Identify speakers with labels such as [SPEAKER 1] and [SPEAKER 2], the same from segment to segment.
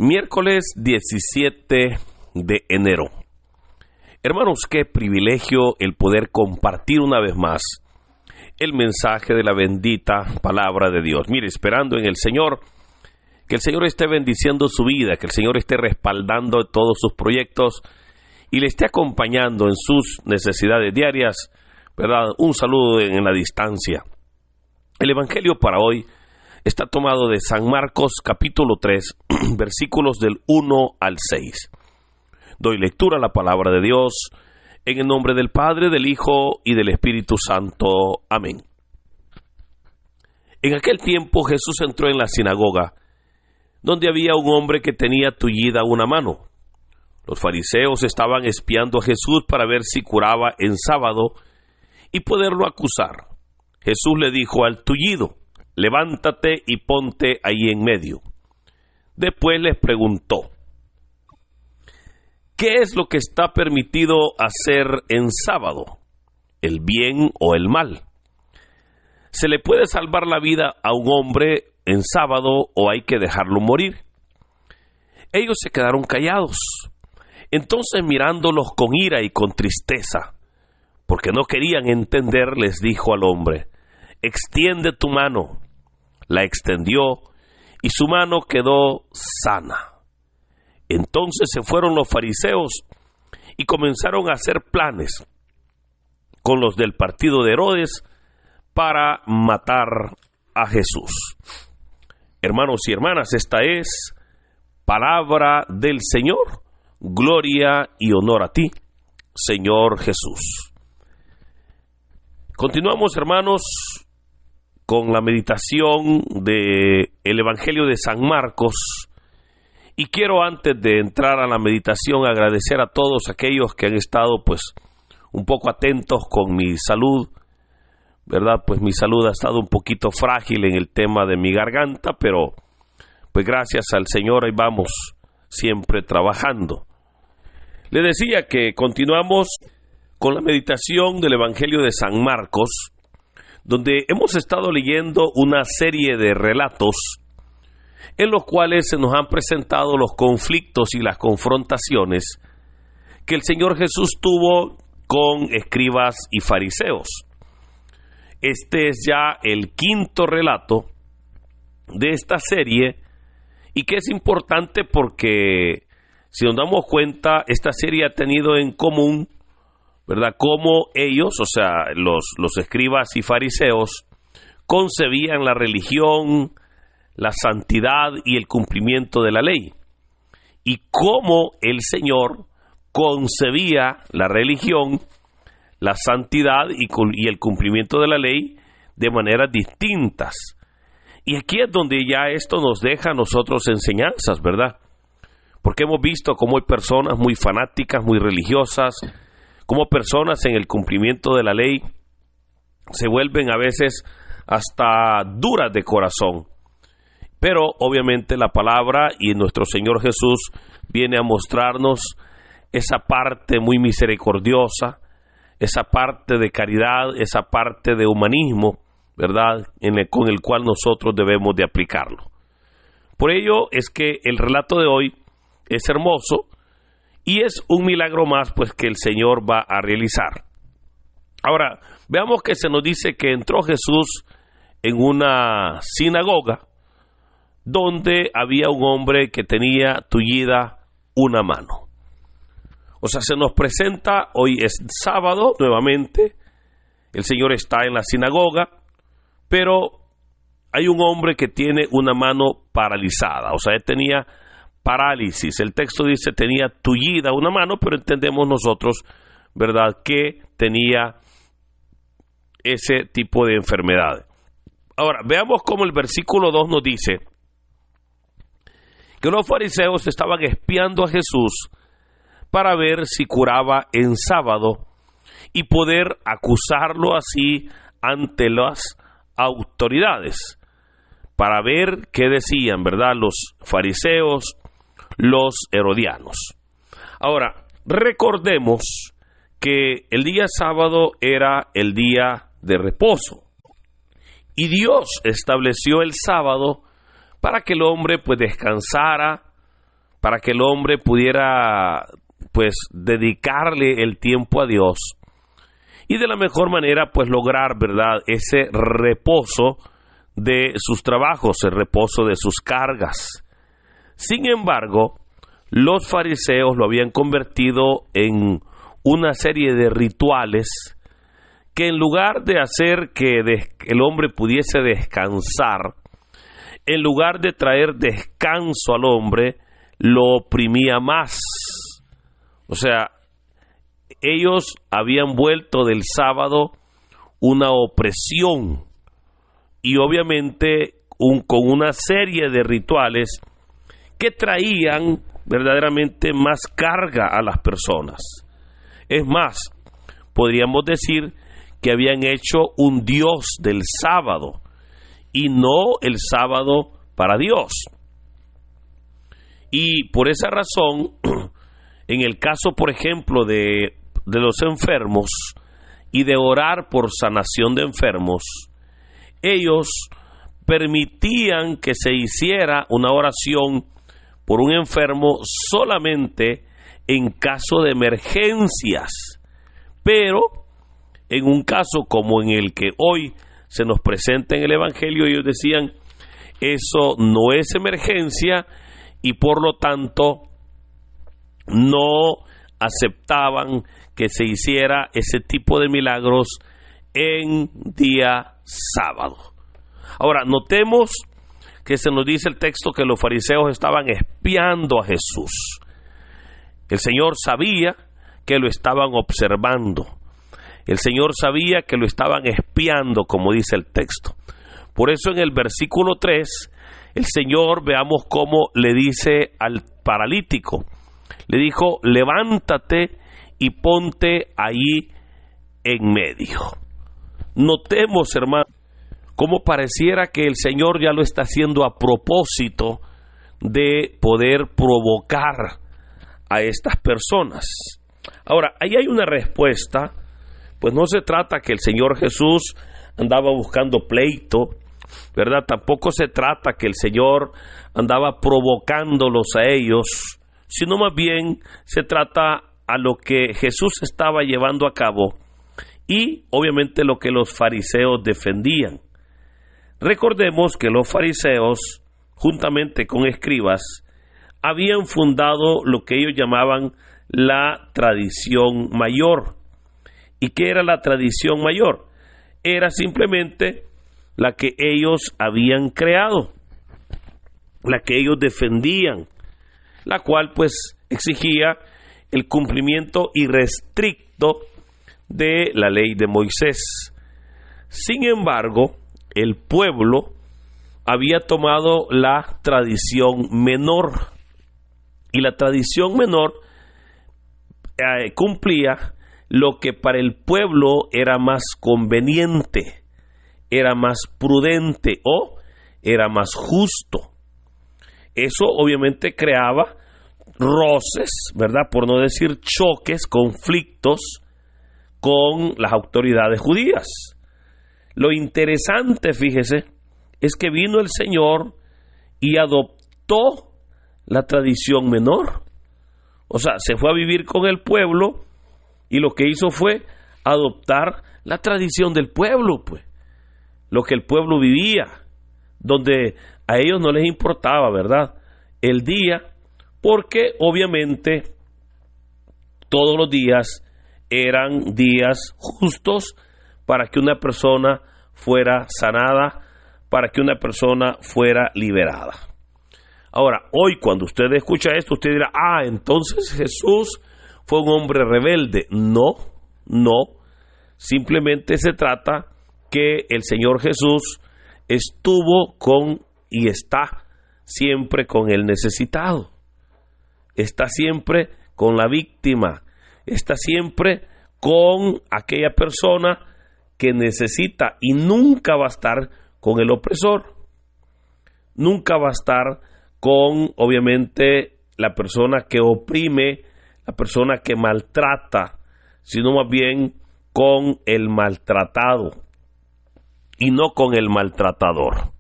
[SPEAKER 1] Miércoles 17 de enero. Hermanos, qué privilegio el poder compartir una vez más el mensaje de la bendita palabra de Dios. Mire, esperando en el Señor, que el Señor esté bendiciendo su vida, que el Señor esté respaldando todos sus proyectos y le esté acompañando en sus necesidades diarias, ¿verdad? Un saludo en la distancia. El Evangelio para hoy está tomado de San Marcos capítulo 3, versículos del 1 al 6. Doy lectura a la palabra de Dios en el nombre del Padre, del Hijo y del Espíritu Santo. Amén. En aquel tiempo Jesús entró en la sinagoga, donde había un hombre que tenía tullida una mano. Los fariseos estaban espiando a Jesús para ver si curaba en sábado y poderlo acusar. Jesús le dijo al tullido: levántate y ponte ahí en medio. Después les preguntó: ¿qué es lo que está permitido hacer en sábado? ¿El bien o el mal? ¿Se le puede salvar la vida a un hombre en sábado o hay que dejarlo morir? Ellos se quedaron callados. Entonces, mirándolos con ira y con tristeza, porque no querían entender, les dijo al hombre: extiende tu mano. La extendió y su mano quedó sana. Entonces se fueron los fariseos y comenzaron a hacer planes con los del partido de Herodes para matar a Jesús. Hermanos y hermanas, esta es palabra del Señor. Gloria y honor a ti, Señor Jesús. Continuamos, hermanos, con la meditación del Evangelio de San Marcos. Y quiero, antes de entrar a la meditación, agradecer a todos aquellos que han estado un poco atentos con mi salud, ¿verdad? Pues mi salud ha estado un poquito frágil en el tema de mi garganta, pero gracias al Señor ahí vamos, siempre trabajando. Le decía que continuamos con la meditación del Evangelio de San Marcos, donde hemos estado leyendo una serie de relatos en los cuales se nos han presentado los conflictos y las confrontaciones que el Señor Jesús tuvo con escribas y fariseos. Este es ya el quinto relato de esta serie, y que es importante porque, si nos damos cuenta, esta serie ha tenido en común, ¿verdad?, cómo ellos, o sea, los escribas y fariseos, concebían la religión, la santidad y el cumplimiento de la ley, y cómo el Señor concebía la religión, la santidad y el cumplimiento de la ley de maneras distintas. Y aquí es donde ya esto nos deja a nosotros enseñanzas, ¿verdad? Porque hemos visto cómo hay personas muy fanáticas, muy religiosas, cómo personas en el cumplimiento de la ley se vuelven a veces hasta duras de corazón. Pero obviamente la palabra y nuestro Señor Jesús viene a mostrarnos esa parte muy misericordiosa, esa parte de caridad, esa parte de humanismo, ¿verdad?, con el cual nosotros debemos de aplicarlo. Por ello es que el relato de hoy es hermoso y es un milagro más que el Señor va a realizar. Ahora, veamos que se nos dice que entró Jesús en una sinagoga donde había un hombre que tenía tullida una mano. O sea, se nos presenta, hoy es sábado nuevamente, el Señor está en la sinagoga, pero hay un hombre que tiene una mano paralizada, o sea, él tenía parálisis. El texto dice tenía tullida una mano, pero entendemos nosotros, ¿verdad?, que tenía ese tipo de enfermedad. Ahora, veamos cómo el versículo 2 nos dice que los fariseos estaban espiando a Jesús para ver si curaba en sábado y poder acusarlo así ante las autoridades, para ver qué decían, ¿verdad?, los fariseos, los herodianos. Ahora, recordemos que el día sábado era el día de reposo, y Dios estableció el sábado para que el hombre descansara, para que el hombre pudiera pues dedicarle el tiempo a Dios y de la mejor manera pues lograr, ¿verdad?, ese reposo de sus trabajos, el reposo de sus cargas. Sin embargo, los fariseos lo habían convertido en una serie de rituales que en lugar de hacer que el hombre pudiese descansar, en lugar de traer descanso al hombre, lo oprimía más. O sea, ellos habían vuelto del sábado una opresión y obviamente con una serie de rituales que traían verdaderamente más carga a las personas. Es más, podríamos decir que habían hecho un Dios del sábado y no el sábado para Dios. Y por esa razón, en el caso, por ejemplo, de los enfermos y de orar por sanación de enfermos, ellos permitían que se hiciera una oración por un enfermo solamente en caso de emergencias, pero en un caso como en el que hoy se nos presenta en el Evangelio, ellos decían, eso no es emergencia y por lo tanto no aceptaban que se hiciera ese tipo de milagros en día sábado. Ahora, notemos que se nos dice el texto que los fariseos estaban espiando a Jesús. El Señor sabía que lo estaban observando. El Señor sabía que lo estaban espiando, como dice el texto. Por eso en el versículo 3, el Señor, veamos cómo le dice al paralítico. Le dijo, levántate y ponte ahí en medio. Notemos, hermano, cómo pareciera que el Señor ya lo está haciendo a propósito de poder provocar a estas personas. Ahora, ahí hay una respuesta, pues no se trata que el Señor Jesús andaba buscando pleito, ¿verdad? Tampoco se trata que el Señor andaba provocándolos a ellos, sino más bien se trata a lo que Jesús estaba llevando a cabo y obviamente lo que los fariseos defendían. Recordemos que los fariseos, juntamente con escribas, habían fundado lo que ellos llamaban la tradición mayor. ¿Y qué era la tradición mayor? Era simplemente la que ellos habían creado, la que ellos defendían, la cual pues exigía el cumplimiento irrestricto de la ley de Moisés. Sin embargo, el pueblo había tomado la tradición menor, y la tradición menor cumplía lo que para el pueblo era más conveniente, era más prudente o era más justo. Eso obviamente creaba roces, ¿verdad? Por no decir choques, conflictos con las autoridades judías. Lo interesante, fíjese, es que vino el Señor y adoptó la tradición menor. O sea, se fue a vivir con el pueblo y lo que hizo fue adoptar la tradición del pueblo, pues. Lo que el pueblo vivía, donde a ellos no les importaba, ¿verdad?, el día, porque obviamente todos los días eran días justos para que una persona fuera sanada, para que una persona fuera liberada. Ahora, hoy cuando usted escucha esto, usted dirá, entonces Jesús fue un hombre rebelde. No, simplemente se trata que el Señor Jesús estuvo con y está siempre con el necesitado, está siempre con la víctima, está siempre con aquella persona que necesita y nunca va a estar con el opresor, nunca va a estar con, obviamente, la persona que oprime, la persona que maltrata, sino más bien con el maltratado y no con el maltratador.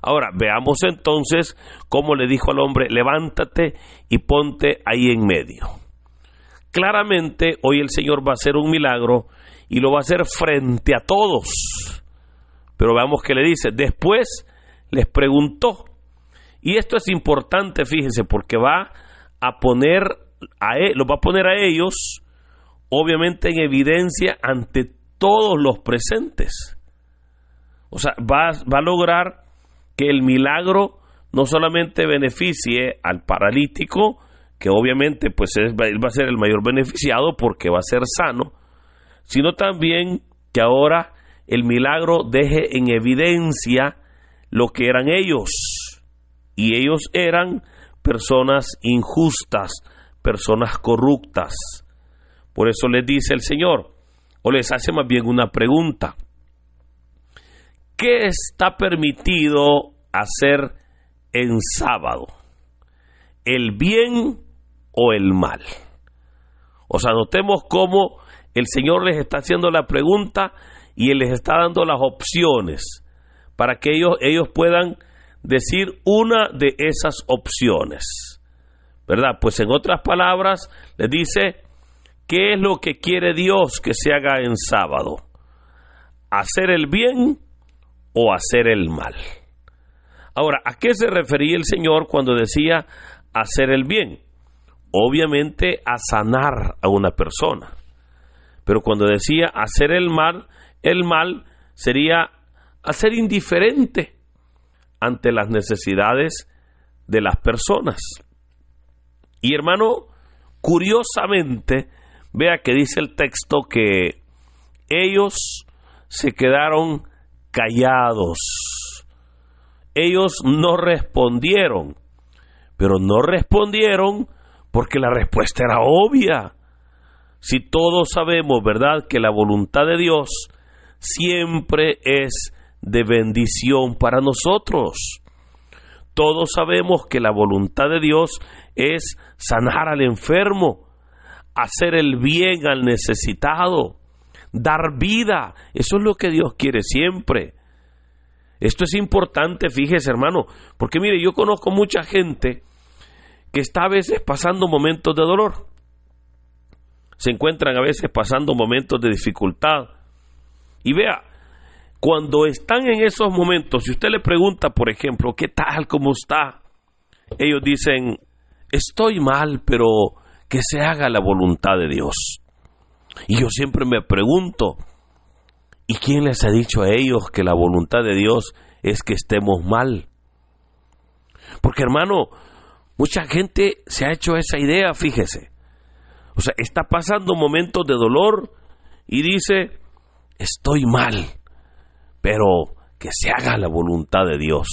[SPEAKER 1] Ahora, veamos entonces cómo le dijo al hombre: levántate y ponte ahí en medio. Claramente, hoy el Señor va a hacer un milagro y lo va a hacer frente a todos. Pero veamos qué le dice. Después les preguntó. Y esto es importante, fíjense, porque va a poner los va a poner a ellos, obviamente, en evidencia ante todos los presentes. O sea, va a lograr que el milagro no solamente beneficie al paralítico, que obviamente pues él va a ser el mayor beneficiado porque va a ser sano, sino también que ahora el milagro deje en evidencia lo que eran ellos. Y ellos eran personas injustas, personas corruptas. Por eso les dice el Señor, o les hace más bien una pregunta: ¿qué está permitido hacer en sábado? ¿El bien o el mal? O sea, notemos cómo el Señor les está haciendo la pregunta y Él les está dando las opciones para que ellos puedan decir una de esas opciones, ¿verdad? Pues en otras palabras, les dice: ¿qué es lo que quiere Dios que se haga en sábado? ¿Hacer el bien o hacer el mal? Ahora, ¿a qué se refería el Señor cuando decía hacer el bien? Obviamente a sanar a una persona. Pero cuando decía hacer el mal sería hacer indiferente ante las necesidades de las personas. Y hermano, curiosamente, vea que dice el texto que ellos se quedaron callados. Ellos no respondieron, pero no respondieron porque la respuesta era obvia. Si todos sabemos, ¿verdad?, que la voluntad de Dios siempre es de bendición para nosotros. Todos sabemos que la voluntad de Dios es sanar al enfermo, hacer el bien al necesitado, dar vida. Eso es lo que Dios quiere siempre. Esto es importante, fíjese, hermano, porque mire, yo conozco mucha gente que está a veces pasando momentos de dolor. Se encuentran a veces pasando momentos de dificultad. Y vea, cuando están en esos momentos, si usted le pregunta, por ejemplo, ¿qué tal? ¿Cómo está? Ellos dicen: estoy mal, pero que se haga la voluntad de Dios. Y yo siempre me pregunto, ¿y quién les ha dicho a ellos que la voluntad de Dios es que estemos mal? Porque, hermano, mucha gente se ha hecho esa idea, fíjese. O sea, está pasando momentos de dolor y dice: estoy mal, pero que se haga la voluntad de Dios.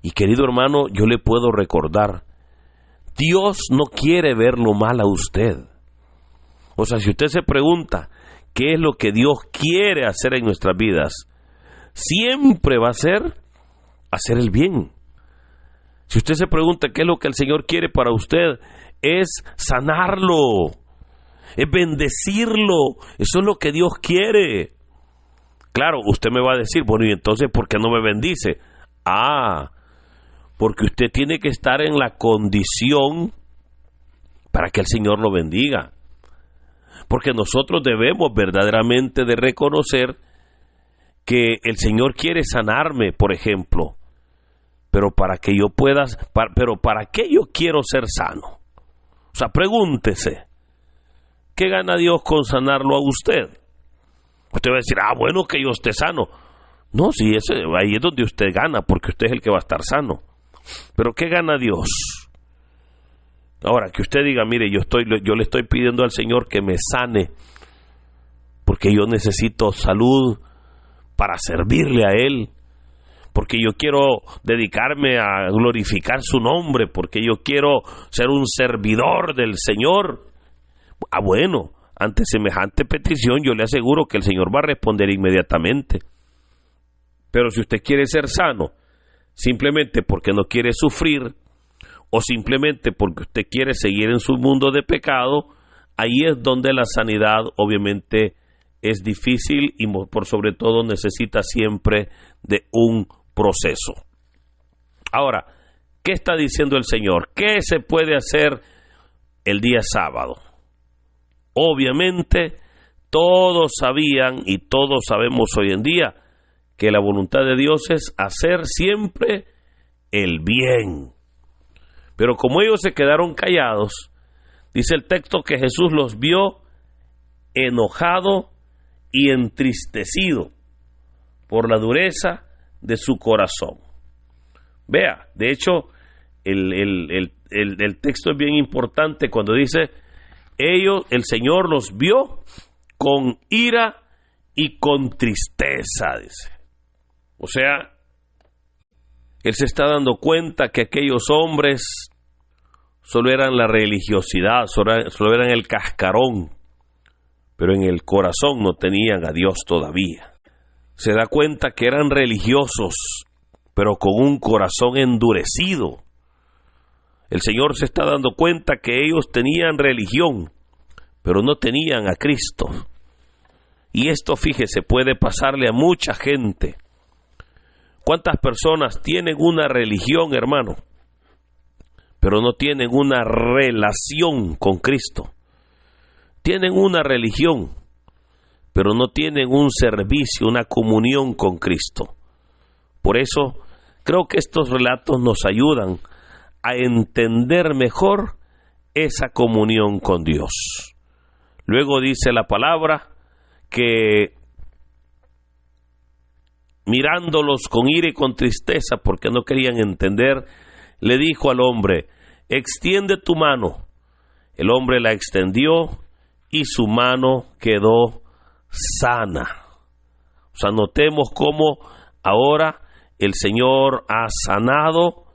[SPEAKER 1] Y querido hermano, yo le puedo recordar, Dios no quiere verlo mal a usted. O sea, si usted se pregunta qué es lo que Dios quiere hacer en nuestras vidas, siempre va a ser hacer el bien. Si usted se pregunta qué es lo que el Señor quiere para usted, es sanarlo, es bendecirlo. Eso es lo que Dios quiere. Claro, usted me va a decir: bueno, ¿y entonces por qué no me bendice? Porque usted tiene que estar en la condición para que el Señor lo bendiga. Porque nosotros debemos verdaderamente de reconocer que el Señor quiere sanarme, por ejemplo, pero para qué yo quiero ser sano. O sea, pregúntese, ¿qué gana Dios con sanarlo a usted? Usted va a decir: bueno, que yo esté sano. No, sí, ahí es donde usted gana, porque usted es el que va a estar sano. Pero ¿qué gana Dios? Ahora, que usted diga: mire, yo le estoy pidiendo al Señor que me sane, porque yo necesito salud para servirle a Él, porque yo quiero dedicarme a glorificar su nombre, porque yo quiero ser un servidor del Señor. Bueno, ante semejante petición yo le aseguro que el Señor va a responder inmediatamente. Pero si usted quiere ser sano, simplemente porque no quiere sufrir, o simplemente porque usted quiere seguir en su mundo de pecado, ahí es donde la sanidad obviamente es difícil y por sobre todo necesita siempre de un proceso. Ahora, ¿qué está diciendo el Señor? ¿Qué se puede hacer el día sábado? Obviamente, todos sabían y todos sabemos hoy en día que la voluntad de Dios es hacer siempre el bien. Pero como ellos se quedaron callados, dice el texto que Jesús los vio enojado y entristecido por la dureza de su corazón. Vea, de hecho, el texto es bien importante cuando dice, el Señor los vio con ira y con tristeza, dice. O sea, Él se está dando cuenta que aquellos hombres solo eran la religiosidad, solo eran el cascarón, pero en el corazón no tenían a Dios todavía. Se da cuenta que eran religiosos, pero con un corazón endurecido. El Señor se está dando cuenta que ellos tenían religión, pero no tenían a Cristo. Y esto, fíjese, puede pasarle a mucha gente. ¿Cuántas personas tienen una religión, hermano, pero no tienen una relación con Cristo? Tienen una religión, pero no tienen un servicio, una comunión con Cristo. Por eso, creo que estos relatos nos ayudan a entender mejor esa comunión con Dios. Luego dice la palabra que mirándolos con ira y con tristeza, porque no querían entender, le dijo al hombre, extiende tu mano. El hombre la extendió y su mano quedó sana. O sea, notemos cómo ahora el Señor ha sanado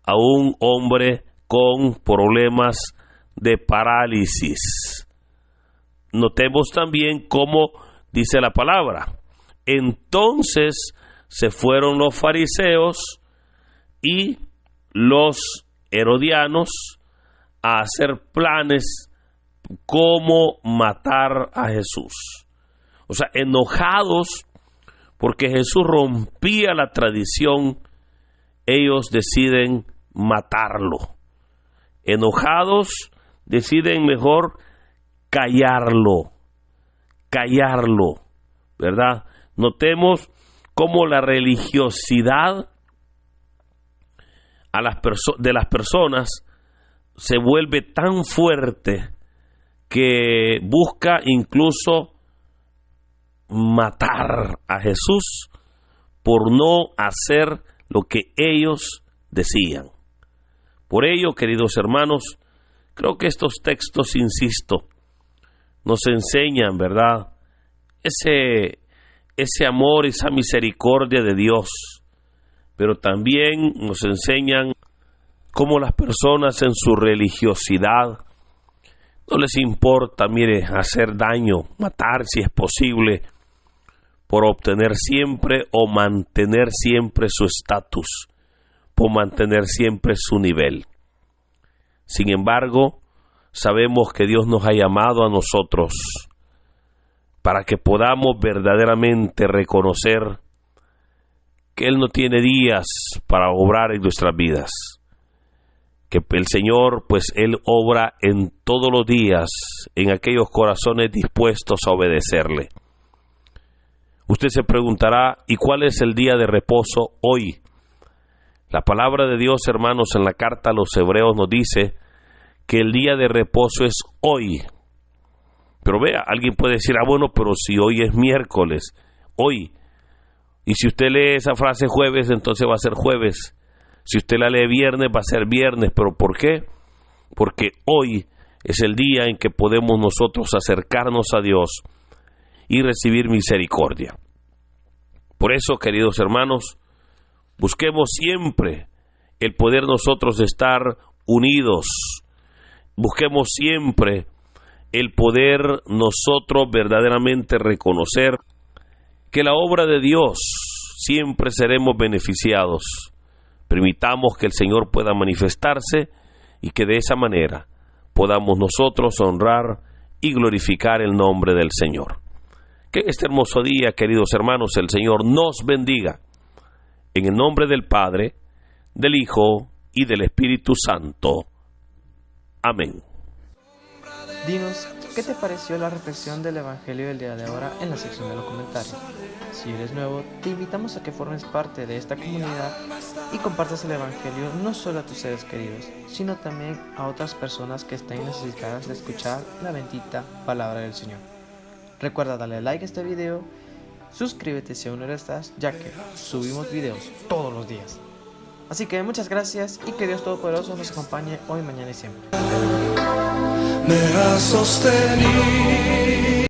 [SPEAKER 1] a un hombre con problemas de parálisis. Notemos también cómo dice la palabra. Entonces se fueron los fariseos y los herodianos a hacer planes cómo matar a Jesús. O sea, enojados porque Jesús rompía la tradición, ellos deciden matarlo. Enojados, deciden mejor callarlo, ¿verdad? Notemos cómo la religiosidad de las personas se vuelve tan fuerte que busca incluso matar a Jesús por no hacer lo que ellos decían. Por ello, queridos hermanos, creo que estos textos, insisto, nos enseñan, ¿verdad?, ese amor, esa misericordia de Dios, pero también nos enseñan cómo las personas en su religiosidad no les importa, mire, hacer daño, matar si es posible, por obtener siempre o mantener siempre su estatus, por mantener siempre su nivel. Sin embargo, sabemos que Dios nos ha llamado a nosotros para que podamos verdaderamente reconocer que Él no tiene días para obrar en nuestras vidas, que el Señor, pues Él obra en todos los días en aquellos corazones dispuestos a obedecerle. Usted se preguntará, ¿y cuál es el día de reposo hoy? La palabra de Dios, hermanos, en la carta a los Hebreos nos dice que el día de reposo es hoy. Pero vea, alguien puede decir, bueno, pero si hoy es miércoles, hoy. Y si usted lee esa frase jueves, entonces va a ser jueves. Si usted la lee viernes, va a ser viernes. ¿Pero por qué? Porque hoy es el día en que podemos nosotros acercarnos a Dios y recibir misericordia. Por eso, queridos hermanos, busquemos siempre el poder nosotros estar unidos. Busquemos siempre el poder nosotros verdaderamente reconocer que la obra de Dios siempre seremos beneficiados. Permitamos que el Señor pueda manifestarse y que de esa manera podamos nosotros honrar y glorificar el nombre del Señor. Que este hermoso día, queridos hermanos, el Señor nos bendiga En el nombre del Padre, del Hijo y del Espíritu Santo. Amén.
[SPEAKER 2] Dinos, ¿qué te pareció la reflexión del Evangelio del día de ahora en la sección de los comentarios? Si eres nuevo, te invitamos a que formes parte de esta comunidad y compartas el Evangelio no solo a tus seres queridos, sino también a otras personas que estén necesitadas de escuchar la bendita palabra del Señor. Recuerda darle like a este video, suscríbete si aún no lo estás, ya que subimos videos todos los días. Así que muchas gracias y que Dios Todopoderoso nos acompañe hoy, mañana y siempre.
[SPEAKER 3] Me ha sostenido.